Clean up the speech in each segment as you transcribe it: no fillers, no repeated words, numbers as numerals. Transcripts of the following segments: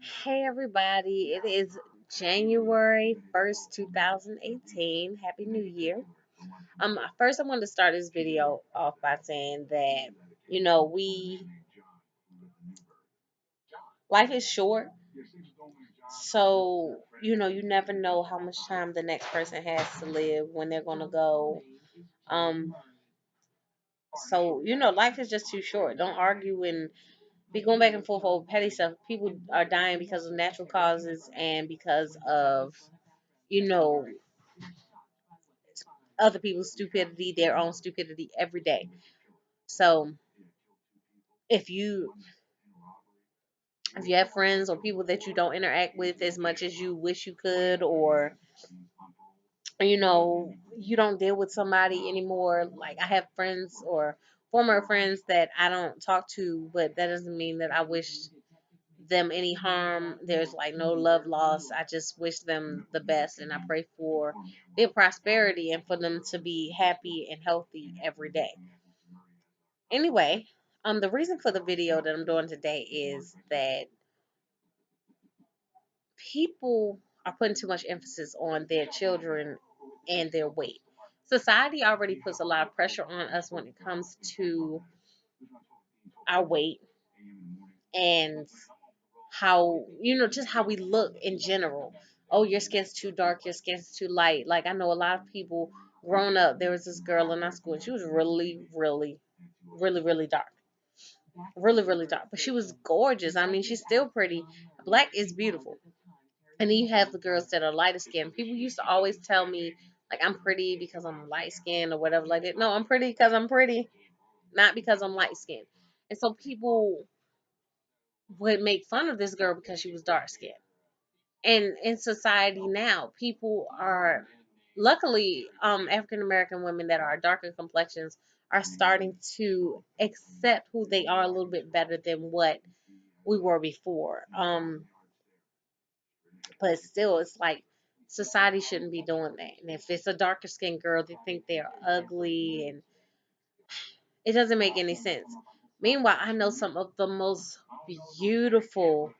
Hey everybody, it is January 1st, 2018. Happy New Year. First I wanted to start this video off by saying that, we life is short, so you never know how much time the next person has to live, when they're gonna go. Um, so life is just too short. Don't argue and be going back and forth over petty stuff. People are dying because of natural causes and because of you know other people's stupidity, their own stupidity every day. So if you if you have friends or people that you don't interact with as much as you wish you could, or you don't deal with somebody anymore. Like, I have friends or former friends that I don't talk to, but that doesn't mean that I wish them any harm. There's like no love lost. I just wish them the best, and I pray for their prosperity and for them to be happy and healthy every day. Anyway, the reason for the video that I'm doing today is that people are putting too much emphasis on their children and their weight. Society already puts a lot of pressure on us when it comes to our weight and how, just how we look in general. Oh, your skin's too dark, your skin's too light. Like, I know a lot of people growing up, there was this girl in our school, and she was really, really, really, really dark. Really, really dark. But she was gorgeous. I mean, she's still pretty. Black is beautiful. And then you have the girls that are lighter skinned. People used to always tell me, like, I'm pretty because I'm light skinned or whatever like that. No, I'm pretty because I'm pretty, not because I'm light skinned. And so people would make fun of this girl because she was dark skinned. And in society now, people are, luckily, African American women that are darker complexions are starting to accept who they are a little bit better than what we were before. But still, it's like society shouldn't be doing that. And if it's a darker skinned girl, they think they're ugly, and it doesn't make any sense. Meanwhile, I know some of the most beautiful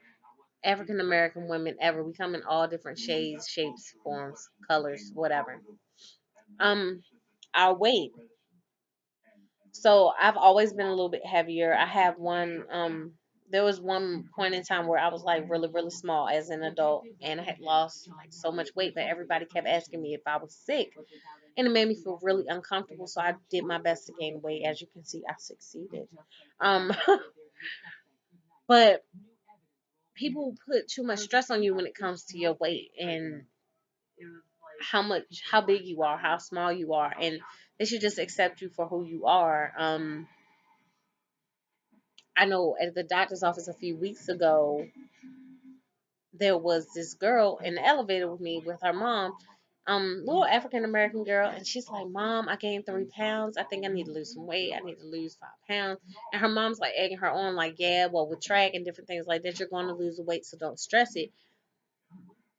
African American women ever. We come in all different shades, shapes, forms, colors, whatever. Um, our weight. So I've always been a little bit heavier. I have there was one point in time where I was like really, really small as an adult, and I had lost like so much weight, but everybody kept asking me if I was sick, and it made me feel really uncomfortable. So I did my best to gain weight. As you can see, I succeeded. Um, but people put too much stress on you when it comes to your weight and how big you are, how small you are, and they should just accept you for who you are. I know at the doctor's office a few weeks ago, there was this girl in the elevator with me with her mom, little African American girl, and she's like, "Mom, I gained 3 pounds. I think I need to lose some weight. I need to lose 5 pounds." And her mom's like egging her on, like, "Yeah, well, with track and different things like that, you're going to lose the weight, so don't stress it."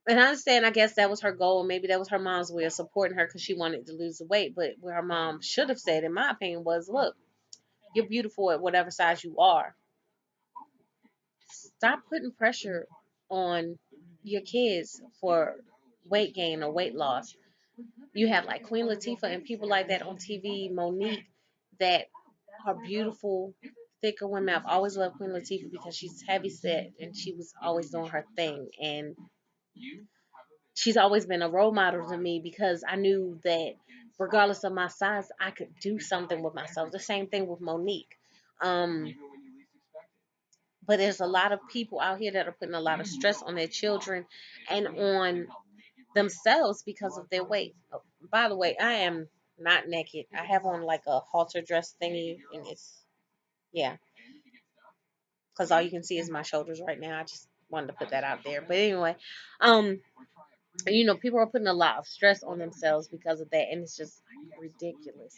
And I understand, I guess that was her goal. Maybe that was her mom's way of supporting her because she wanted to lose the weight. But what her mom should have said, in my opinion, was, "Look, you're beautiful at whatever size you are. Stop putting pressure on your kids for weight gain or weight loss." You have like Queen Latifah and people like that on TV, Monique, that are beautiful, thicker women. I've always loved Queen Latifah because she's heavy set and she was always doing her thing. And she's always been a role model to me because I knew that regardless of my size, I could do something with myself. The same thing with Monique. Um, but there's a lot of people out here that are putting a lot of stress on their children and on themselves because of their weight. Oh, by the way, I am not naked. I have on like a halter dress thingy, and it's, yeah, because all you can see is my shoulders right now. I just wanted to put that out there. But anyway, um, people are putting a lot of stress on themselves because of that, and it's just like ridiculous.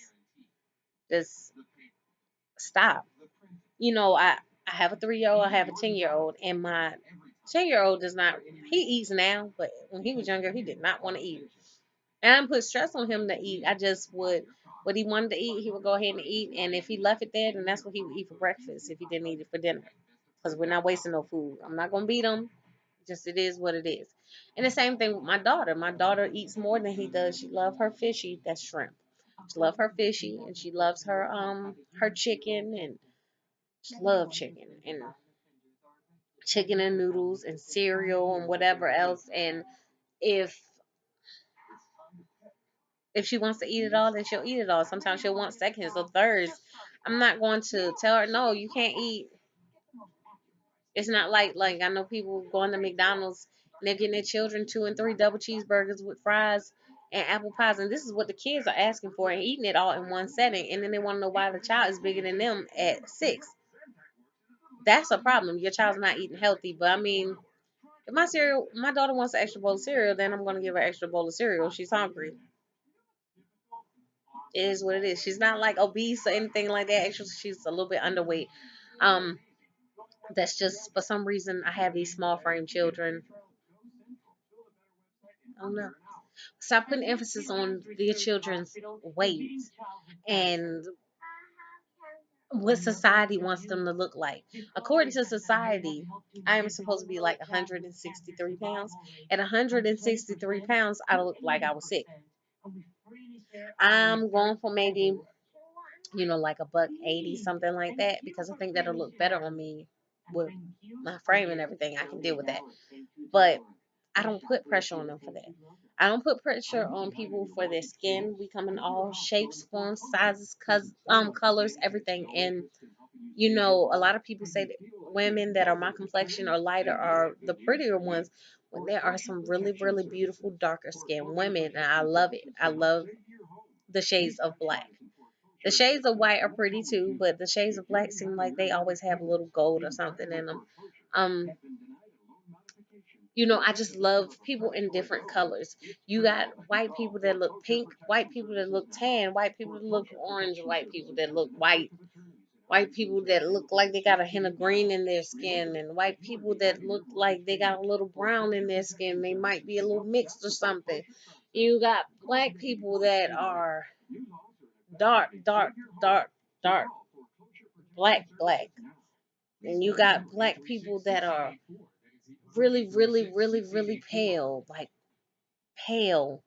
Just stop. I have a 3-year old, I have a 10-year old, and my 10-year old does not. He eats now, but when he was younger, he did not want to eat. And I didn't put stress on him to eat. I just would, what he wanted to eat, he would go ahead and eat. And if he left it there, then that's what he would eat for breakfast if he didn't eat it for dinner. Because we're not wasting no food. I'm not going to beat him. Just it is what it is. And the same thing with my daughter. My daughter eats more than he does. She loves her fishy, that's shrimp. She loves her fishy and she loves her chicken and she loves chicken and noodles and cereal and whatever else. And if if she wants to eat it all, then she'll eat it all. Sometimes she'll want seconds or thirds. I'm not going to tell her no, you can't eat. It's not like I know people going to McDonald's and they're getting their children 2 and 3 double cheeseburgers with fries and apple pies, and this is what the kids are asking for and eating it all in one setting, and then they want to know why the child is bigger than them at 6. That's a problem. Your child's not eating healthy. But I mean, if my daughter wants an extra bowl of cereal, then I'm gonna give her an extra bowl of cereal. She's hungry. It is what it is. She's not like obese or anything like that. Actually, she's a little bit underweight. Um, that's just for some reason I have these small frame children. I don't know. Stop putting emphasis on the children's weight and what society wants them to look like. According to society, I am supposed to be like 163 pounds. At 163 pounds, I look like I was sick. I'm going for maybe, like a buck 80, something like that, because I think that'll look better on me with my frame and everything. I can deal with that. But I don't put pressure on them for that. I don't put pressure on people for their skin. We come in all shapes, forms, sizes, colors, everything. And a lot of people say that women that are my complexion or lighter are the prettier ones. When there are some really, really beautiful darker skin women, and I love it. I love the shades of black. The shades of white are pretty too, but the shades of black seem like they always have a little gold or something in them. Um, I just love people in different colors. You got white people that look pink, white people that look tan, white people that look orange, white people that look white people that look like they got a hint of green in their skin, and white people that look like they got a little brown in their skin. They might be a little mixed or something. You got black people that are dark, dark, dark, dark, black, black. And you got black people that are really, really, really, really pale, like pale.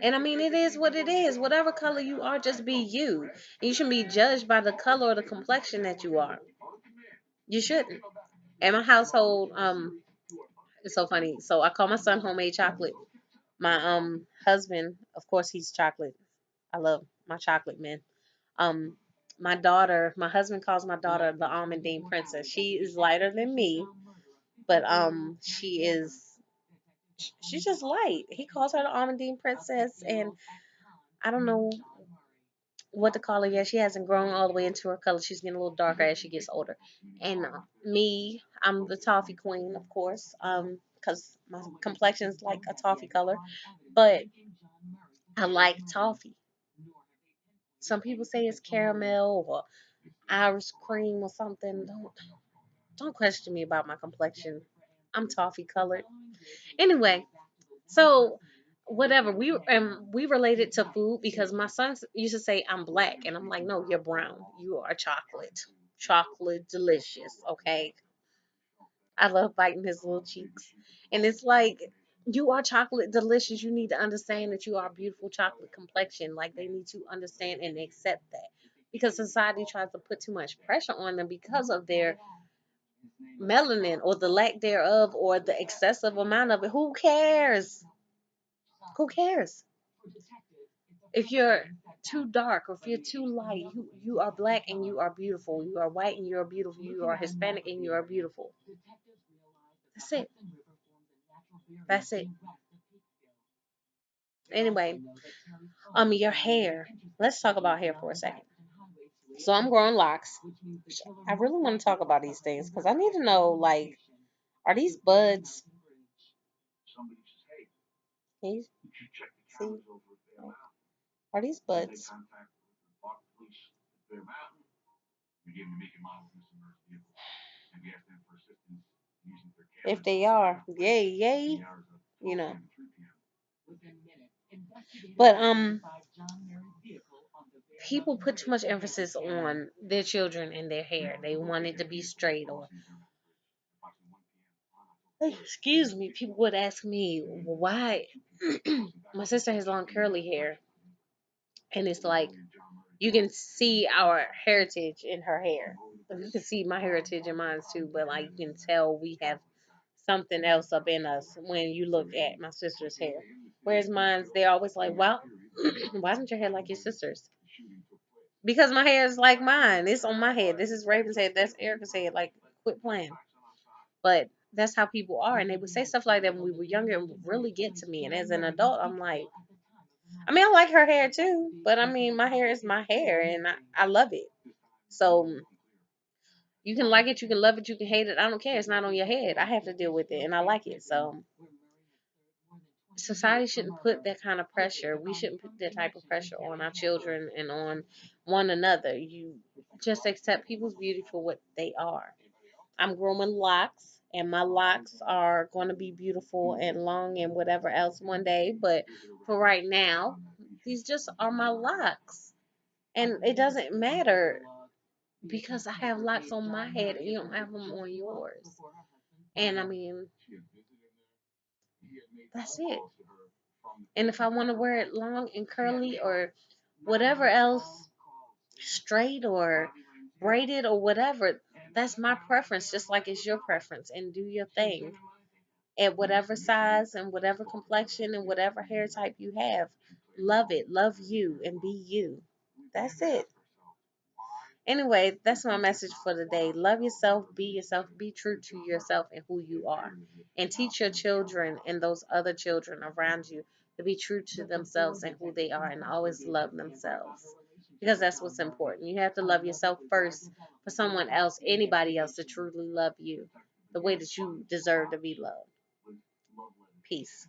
And I mean, it is what it is. Whatever color you are, just be you. You shouldn't be judged by the color or the complexion that you are. You shouldn't. In my household, it's so funny. So I call my son homemade chocolate. My husband, of course, he's chocolate. I love my chocolate man. Um, my husband calls my daughter the Almondine Princess. She is lighter than me, but she's just light. He calls her the Almondine Princess, and I don't know what to call her yet. She hasn't grown all the way into her color. She's getting a little darker as she gets older. And me, I'm the toffee queen, of course, because my complexion's like a toffee color, but I like toffee. Some people say it's caramel or Irish cream or something. Don't question me about my complexion. I'm toffee colored. Anyway, so whatever we related to food because my son used to say I'm black and I'm like, no, you're brown. You are chocolate delicious. Okay, I love biting his little cheeks, and it's like you are chocolate delicious. You need to understand that you are a beautiful chocolate complexion. Like they need to understand and accept that because society tries to put too much pressure on them because of their melanin or the lack thereof or the excessive amount of it. Who cares? Who cares? If you're too dark or if you're too light, you are black and you are beautiful. You are white and you are beautiful. You are Hispanic and you are beautiful. That's it. That's it. Anyway, your hair. Let's talk about hair for a second. So I'm growing locks. I really want to talk about these things because I need to know, like, are these buds? Can you see? Are these buds? If they are, yay, yay. You know. But people put too much emphasis on their children and their hair. They want it to be straight or excuse me, people would ask me why my sister has long curly hair, and it's like you can see our heritage in her hair. Like, you can see my heritage in mine too, but like you can tell we have something else up in us when you look at my sister's hair. Whereas mine's, they're always like, "Well, why isn't your hair like your sister's?" Because my hair is like mine. It's on my head. This is Raven's head. That's Erica's head. Like, quit playing. But that's how people are, and they would say stuff like that when we were younger and would really get to me. And as an adult, I'm like, I mean, I like her hair too, but I mean, my hair is my hair, and I love it. So you can like it, you can love it, you can hate it. I don't care. It's not on your head. I have to deal with it, and I like it. So society shouldn't put that kind of pressure. We shouldn't put that type of pressure on our children and on one another. You just accept people's beauty for what they are. I'm growing locks, and my locks are going to be beautiful and long and whatever else one day. But for right now, these just are my locks. And it doesn't matter because I have locks on my head and you don't have them on yours. And I mean, that's it. And if I want to wear it long and curly or whatever else, straight or braided or whatever, that's my preference, just like it's your preference. And do your thing at whatever size and whatever complexion and whatever hair type you have. Love it, love you, and be you. That's it. Anyway, that's my message for the day. Love yourself, be true to yourself and who you are. And teach your children and those other children around you to be true to themselves and who they are and always love themselves. Because that's what's important. You have to love yourself first for someone else, anybody else, to truly love you the way that you deserve to be loved. Peace.